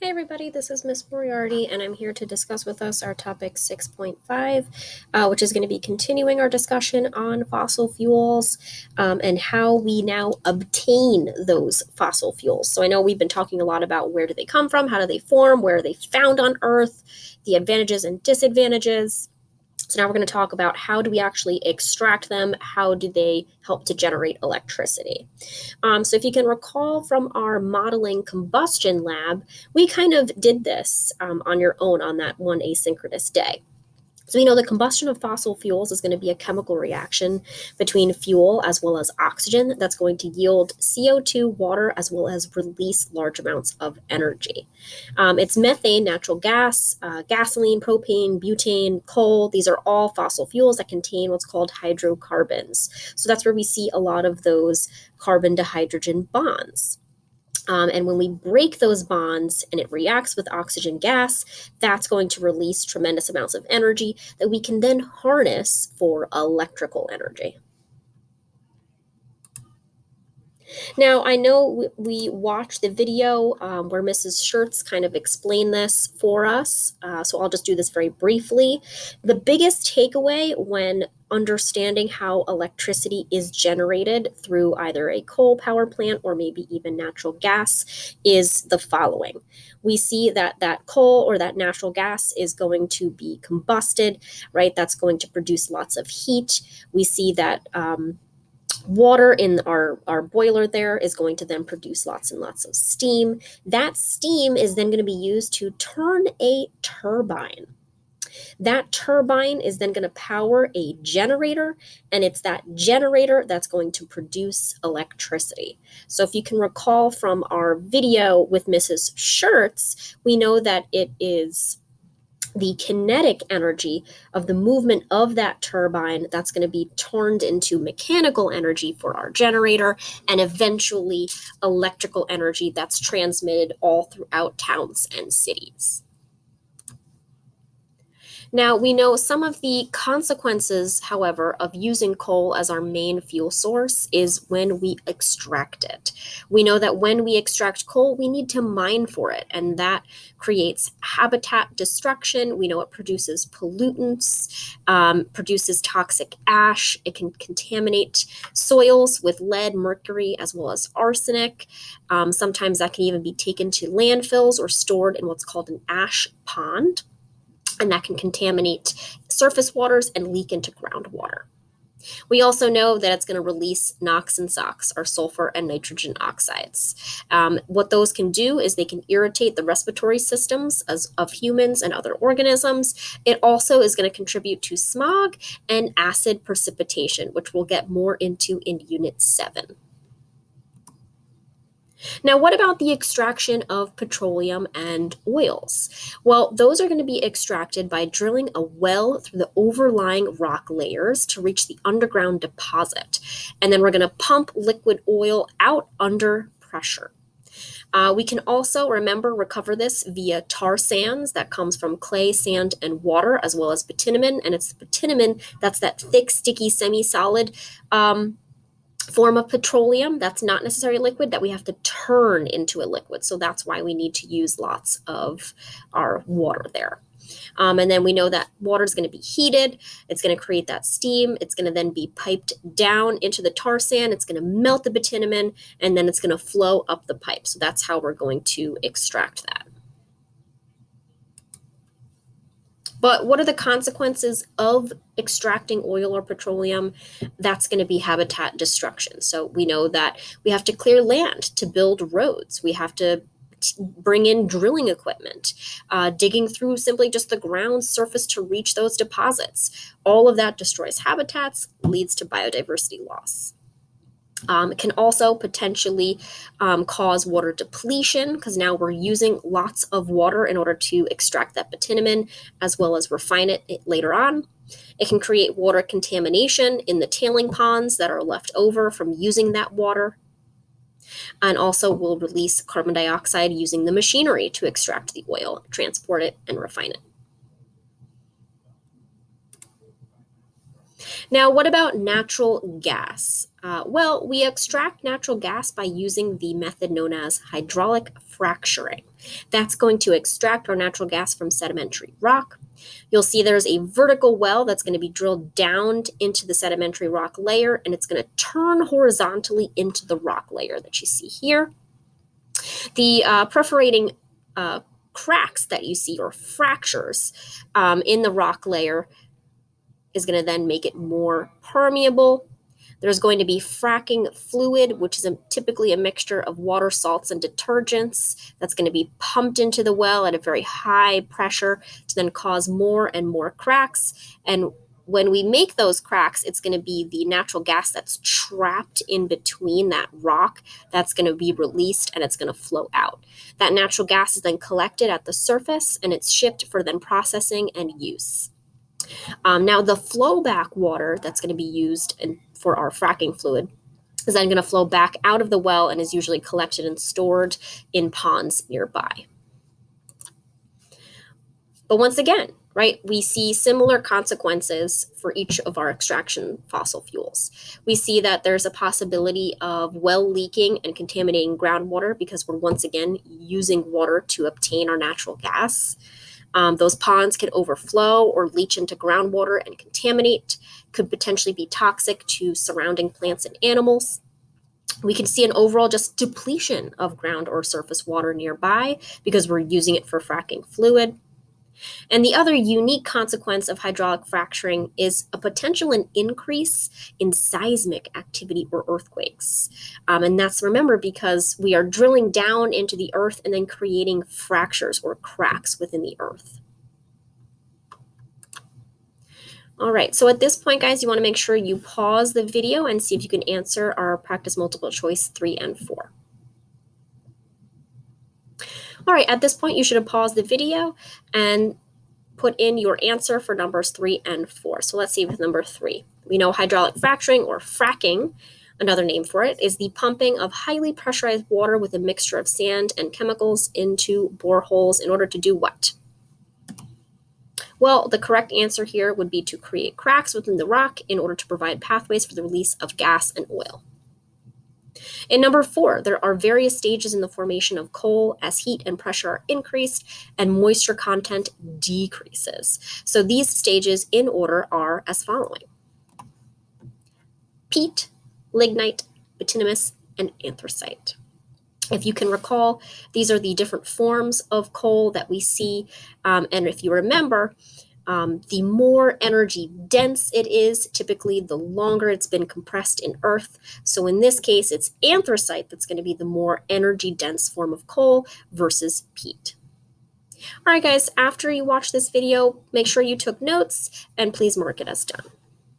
Hey everybody, this is Miss Moriarty, and I'm here to discuss with us our topic 6.5, which is going to be continuing our discussion on fossil fuels and how we now obtain those fossil fuels. So I know we've been talking a lot about where do they come from, how do they form, where are they found on Earth, the advantages and disadvantages. So now we're going to talk about how do we actually extract them, how do they help to generate electricity. So if you can recall from our modeling combustion lab, we kind of did this on your own on that one asynchronous day. So we know the combustion of fossil fuels is going to be a chemical reaction between fuel as well as oxygen that's going to yield CO2, water, as well as release large amounts of energy. It's methane, natural gas, gasoline, propane, butane, coal. These are all fossil fuels that contain what's called hydrocarbons. So that's where we see a lot of those carbon to hydrogen bonds. And when we break those bonds and it reacts with oxygen gas, that's going to release tremendous amounts of energy that we can then harness for electrical energy. Now, I know we watched the video where Mrs. Schertz kind of explained this for us, so I'll just do this very briefly. The biggest takeaway when understanding how electricity is generated through either a coal power plant or maybe even natural gas is the following. We see that that coal or that natural gas is going to be combusted, right? That's going to produce lots of heat. We see that water in our boiler there is going to then produce lots and lots of steam. That steam is then going to be used to turn a turbine. That turbine is then going to power a generator, and it's that generator that's going to produce electricity. So if you can recall from our video with Mrs. Schertz, we know that it is the kinetic energy of the movement of that turbine that's going to be turned into mechanical energy for our generator and eventually electrical energy that's transmitted all throughout towns and cities. Now, we know some of the consequences, however, of using coal as our main fuel source is when we extract it. We know that when we extract coal, we need to mine for it, and that creates habitat destruction. We know it produces pollutants, produces toxic ash. It can contaminate soils with lead, mercury, as well as arsenic. Sometimes that can even be taken to landfills or stored in what's called an ash pond, and that can contaminate surface waters and leak into groundwater. We also know that it's going to release NOx and SOx, or sulfur and nitrogen oxides. What those can do is they can irritate the respiratory systems of humans and other organisms. It also is going to contribute to smog and acid precipitation, which we'll get more into in Unit 7. Now, what about the extraction of petroleum and oils? Well, those are going to be extracted by drilling a well through the overlying rock layers to reach the underground deposit. And then we're going to pump liquid oil out under pressure. We can also, recover this via tar sands that comes from clay, sand, and water, as well as bitumen. And it's the bitumen that's that thick, sticky, semi-solid form of petroleum that's not necessarily liquid that we have to turn into a liquid. So that's why we need to use lots of our water there. And then we know that water is going to be heated. It's going to create that steam. It's going to then be piped down into the tar sand. It's going to melt the bitumen, and then it's going to flow up the pipe. So that's how we're going to extract that. But what are the consequences of extracting oil or petroleum? That's going to be habitat destruction. So we know that we have to clear land to build roads. We have to bring in drilling equipment, digging through simply just the ground surface to reach those deposits. All of that destroys habitats, leads to biodiversity loss. It can also potentially cause water depletion because now we're using lots of water in order to extract that bitumen as well as refine it later on. It can create water contamination in the tailing ponds that are left over from using that water. And also will release carbon dioxide using the machinery to extract the oil, transport it, and refine it. Now, what about natural gas? Well, we extract natural gas by using the method known as hydraulic fracturing. That's going to extract our natural gas from sedimentary rock. You'll see there's a vertical well that's going to be drilled down into the sedimentary rock layer, and it's going to turn horizontally into the rock layer that you see here. The perforating cracks that you see, or fractures in the rock layer, is going to then make it more permeable. There's going to be fracking fluid, which is typically a mixture of water, salts, and detergents that's going to be pumped into the well at a very high pressure to then cause more and more cracks. And when we make those cracks, it's going to be the natural gas that's trapped in between that rock that's going to be released, and it's going to flow out. That natural gas is then collected at the surface, and it's shipped for then processing and use. Now, the flowback water that's going to be used for our fracking fluid is then going to flow back out of the well and is usually collected and stored in ponds nearby. But once again, right, we see similar consequences for each of our extraction fossil fuels. We see that there's a possibility of well leaking and contaminating groundwater because we're once again using water to obtain our natural gas. Those ponds can overflow or leach into groundwater and contaminate, could potentially be toxic to surrounding plants and animals. We can see an overall just depletion of ground or surface water nearby because we're using it for fracking fluid. And the other unique consequence of hydraulic fracturing is a potential increase in seismic activity or earthquakes. And that's, remember, because we are drilling down into the earth and then creating fractures or cracks within the earth. All right, so at this point, guys, you want to make sure you pause the video and see if you can answer our practice multiple choice 3 and 4. All right, at this point, you should have paused the video and put in your answer for numbers 3 and 4. So let's see with number 3. We know hydraulic fracturing, or fracking, another name for it, is the pumping of highly pressurized water with a mixture of sand and chemicals into boreholes in order to do what? Well, the correct answer here would be to create cracks within the rock in order to provide pathways for the release of gas and oil. In number 4, there are various stages in the formation of coal as heat and pressure are increased and moisture content decreases. So these stages in order are as following: peat, lignite, bituminous, and anthracite. If you can recall, these are the different forms of coal that we see. And if you remember, the more energy dense it is, typically the longer it's been compressed in earth. So in this case, it's anthracite that's going to be the more energy dense form of coal versus peat. All right, guys, after you watch this video, make sure you took notes and please mark it as done.